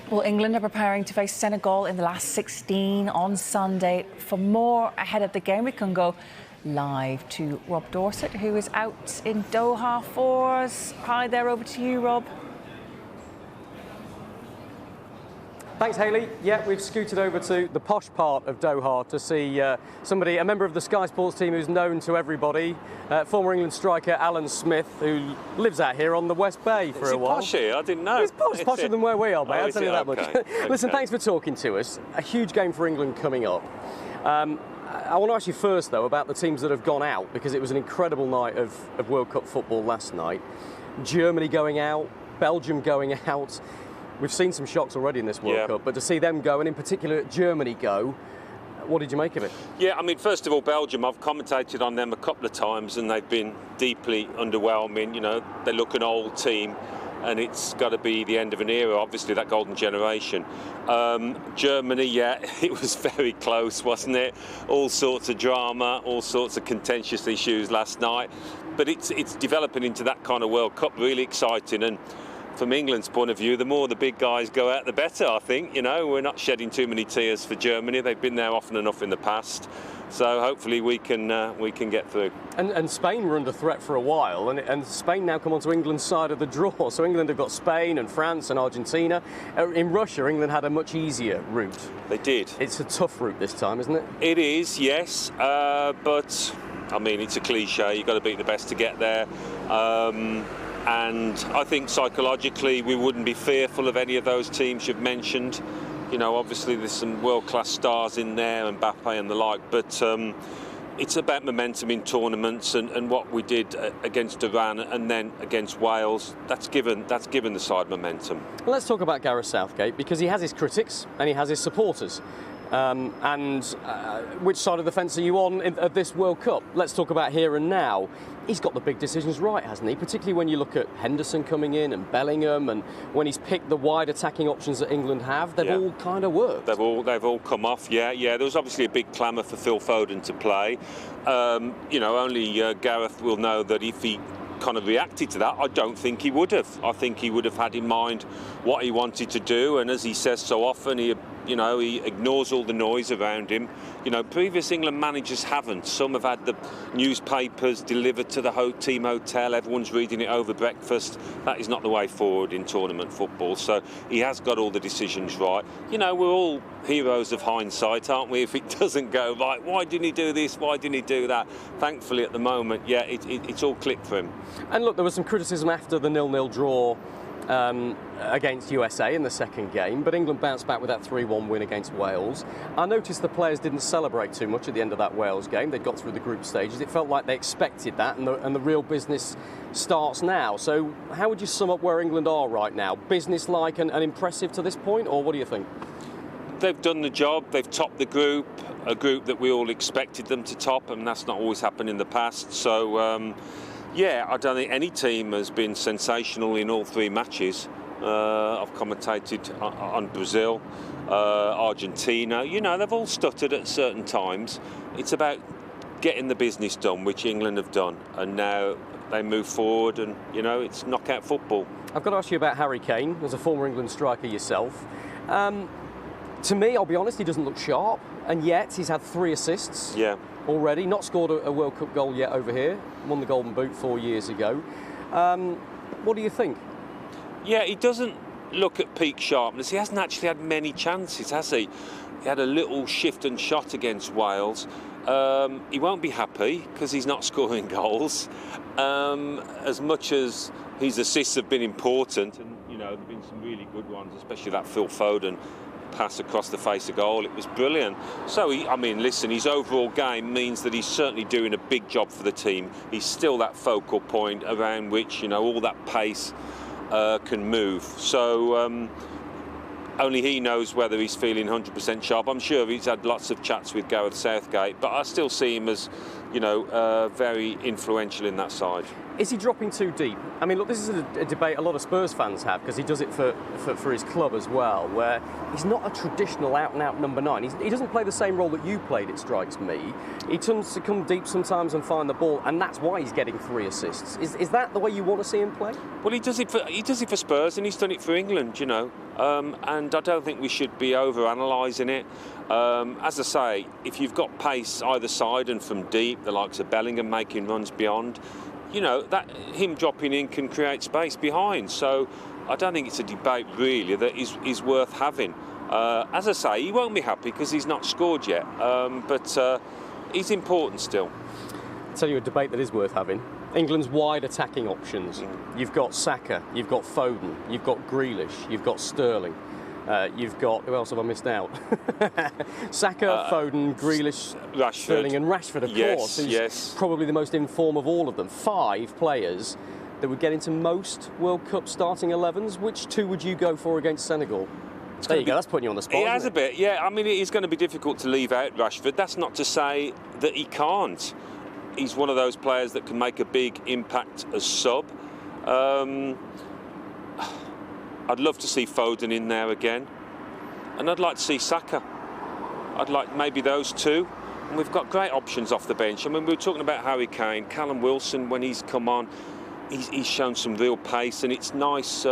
Well, England are preparing to face Senegal in the last 16 on Sunday. For more ahead of the game, we can go live to Rob Dorsett, who is out in Doha for us. Hi there, over to you, Rob. Thanks, Hayley. Yeah, we've scooted over to the posh part of Doha to see a member of the Sky Sports team who's known to everybody, former England striker Alan Smith, who lives out here on the West Bay for a while. It's posh here? I didn't know. It's posher than where we are, mate. I'll tell you that much. Listen, Okay. thanks for talking to us. A huge game for England coming up. I want to ask you first, though, about the teams that have gone out, because it was an incredible night of World Cup football last night. Germany going out, Belgium going out. We've seen some shocks already in this World Cup, but to see them go, and in particular Germany go, what did you make of it? Yeah, I mean, first of all, Belgium, I've commentated on them a couple of times and they've been deeply underwhelming. You know, they look an old team and it's got to be the end of an era, obviously, that golden generation. Germany, yeah, it was very close, wasn't it? All sorts of drama, all sorts of contentious issues last night. But it's developing into that kind of World Cup, really exciting. And from England's point of view, the more the big guys go out, the better, I think. You know, we're not shedding too many tears for Germany. They've been there often enough in the past. So hopefully we can get through. And Spain were under threat for a while, and Spain now come onto England's side of the draw. So England have got Spain and France and Argentina. In Russia, England had a much easier route. They did. It's a tough route this time, isn't it? It is, yes. But, I mean, it's a cliche. You've got to beat the best to get there. And I think psychologically we wouldn't be fearful of any of those teams you've mentioned. You know, obviously there's some world-class stars in there, and Mbappe and the like, but it's about momentum in tournaments, and what we did against Iran and then against Wales, that's given the side momentum. Well, let's talk about Gareth Southgate, because he has his critics and he has his supporters. Which side of the fence are you on at this World Cup? Let's talk about here and now. He's got the big decisions right, hasn't he? Particularly when you look at Henderson coming in and Bellingham, and when he's picked the wide attacking options that England have, they've all kind of worked. They've all come off. Yeah. There was obviously a big clamour for Phil Foden to play. You know, only Gareth will know that if he kind of reacted to that, I don't think he would have. I think he would have had in mind what he wanted to do, and as he says so often, he ignores all the noise around him. You know, previous England managers haven't. Some have had the newspapers delivered to the team hotel, everyone's reading it over breakfast. That is not the way forward in tournament football, so he has got all the decisions right. You know, we're all heroes of hindsight, aren't we? If it doesn't go right, why didn't he do this, why didn't he do that? Thankfully at the moment, yeah, it's all clicked for him. And look, there was some criticism after the 0-0 draw against USA in the second game, but England bounced back with that 3-1 win against Wales. I noticed the players didn't celebrate too much at the end of that Wales game. They'd got through the group stages. It felt like they expected that, and the real business starts now. So how would you sum up where England are right now? Business-like and impressive to this point, or what do you think? They've done the job. They've topped the group, a group that we all expected them to top, and that's not always happened in the past. So yeah, I don't think any team has been sensational in all three matches. I've commentated on Brazil, Argentina. You know, they've all stuttered at certain times. It's about getting the business done, which England have done, and now they move forward, and, you know, it's knockout football. I've got to ask you about Harry Kane, as a former England striker yourself. To me, I'll be honest, he doesn't look sharp, and yet he's had 3 assists. Already, not scored a World Cup goal yet over here, won the Golden Boot 4 years ago. What do you think? Yeah, he doesn't look at peak sharpness. He hasn't actually had many chances, has he? He had a little shift and shot against Wales. He won't be happy because he's not scoring goals. As much as his assists have been important, and, you know, there have been some really good ones, especially that Phil Foden pass across the face of goal. It was brilliant. So, I mean, listen, his overall game means that he's certainly doing a big job for the team. He's still that focal point around which, you know, all that pace can move. So only he knows whether he's feeling 100% sharp. I'm sure he's had lots of chats with Gareth Southgate, but I still see him as, you know, very influential in that side. Is he dropping too deep? I mean, look, this is a debate a lot of Spurs fans have, because he does it for his club as well, where he's not a traditional out-and-out number 9. He doesn't play the same role that you played, it strikes me. He tends to come deep sometimes and find the ball, and that's why he's getting 3 assists. Is that the way you want to see him play? Well, he does it for Spurs, and he's done it for England, you know. And I don't think we should be over-analysing it. As I say, if you've got pace either side and from deep, the likes of Bellingham making runs beyond, you know, that him dropping in can create space behind. So I don't think it's a debate really that is worth having. As I say, he won't be happy because he's not scored yet, but he's important still. I'll tell you a debate that is worth having. England's wide attacking options. You've got Saka, you've got Foden, you've got Grealish, you've got Sterling. You've got, who else have I missed out? Saka, Foden, Grealish, Rashford. Sterling and Rashford, of course, who's probably the most in form of all of them. 5 players that would get into most World Cup starting 11s. Which 2 would you go for against Senegal? There you go, that's putting you on the spot. He has a bit, yeah. I mean, it is going to be difficult to leave out Rashford. That's not to say that he can't. He's one of those players that can make a big impact as sub. I'd love to see Foden in there again, and I'd like to see Saka. I'd like maybe those 2, and we've got great options off the bench. I mean, we were talking about Harry Kane, Callum Wilson. When he's come on, he's shown some real pace, and it's nice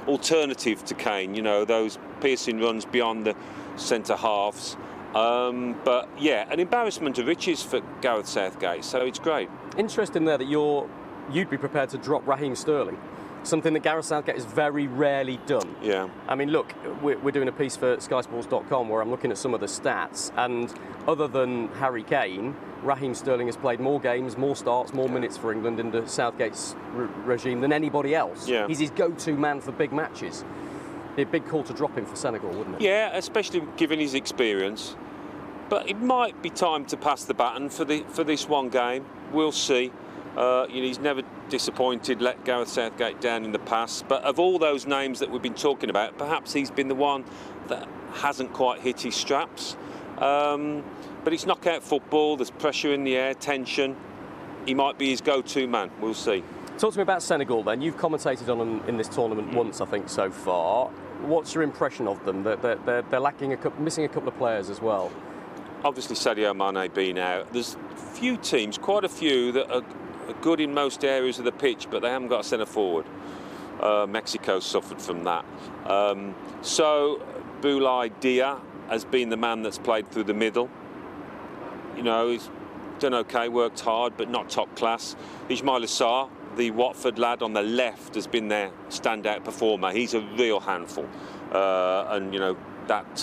alternative to Kane. You know, those piercing runs beyond the centre halves. But yeah, an embarrassment of riches for Gareth Southgate. So it's great. Interesting there that you'd be prepared to drop Raheem Sterling. Something that Gareth Southgate has very rarely done. Yeah. I mean, look, we're doing a piece for SkySports.com where I'm looking at some of the stats, and other than Harry Kane, Raheem Sterling has played more games, more starts, more minutes for England under Southgate's regime than anybody else. Yeah. He's his go-to man for big matches. It'd be a big call to drop him for Senegal, wouldn't it? Yeah, especially given his experience. But it might be time to pass the baton for this one game. We'll see. You know, he's never disappointed, let Gareth Southgate down in the past. But of all those names that we've been talking about, perhaps he's been the one that hasn't quite hit his straps. But it's knockout football. There's pressure in the air, tension. He might be his go-to man. We'll see. Talk to me about Senegal then. You've commentated on them in this tournament once, I think, so far. What's your impression of them? They're lacking missing a couple of players as well. Obviously, Sadio Mane being out. There's few teams, quite a few, that are good in most areas of the pitch, but they haven't got a centre forward. Mexico suffered from that. So Boulaye Dia has been the man that's played through the middle. You know, he's done okay, worked hard, but not top class. Ismail Assar, the Watford lad on the left, has been their standout performer. He's a real handful. And, you know, that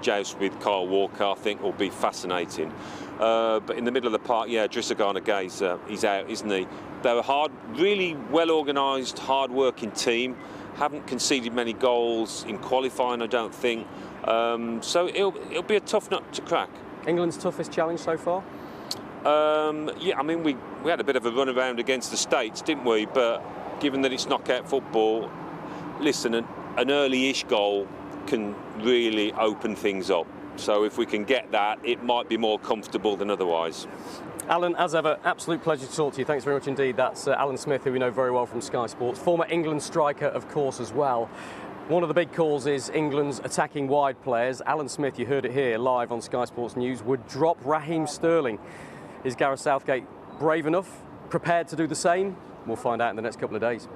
joust with Kyle Walker, I think, will be fascinating. But in the middle of the park, yeah, Idrissa Gana Gueye, he's out, isn't he? They're a really well-organised, hard-working team. Haven't conceded many goals in qualifying, I don't think. So it'll be a tough nut to crack. England's toughest challenge so far? Yeah, I mean, we had a bit of a run around against the States, didn't we? But given that it's knockout football, listen, an early-ish goal can really open things up. So if we can get that, it might be more comfortable than otherwise. Alan, as ever, absolute pleasure to talk to you. Thanks very much indeed. That's Alan Smith, who we know very well from Sky Sports. Former England striker, of course, as well. One of the big calls is England's attacking wide players. Alan Smith, you heard it here live on Sky Sports News, would drop Raheem Sterling. Is Gareth Southgate brave enough, prepared to do the same? We'll find out in the next couple of days.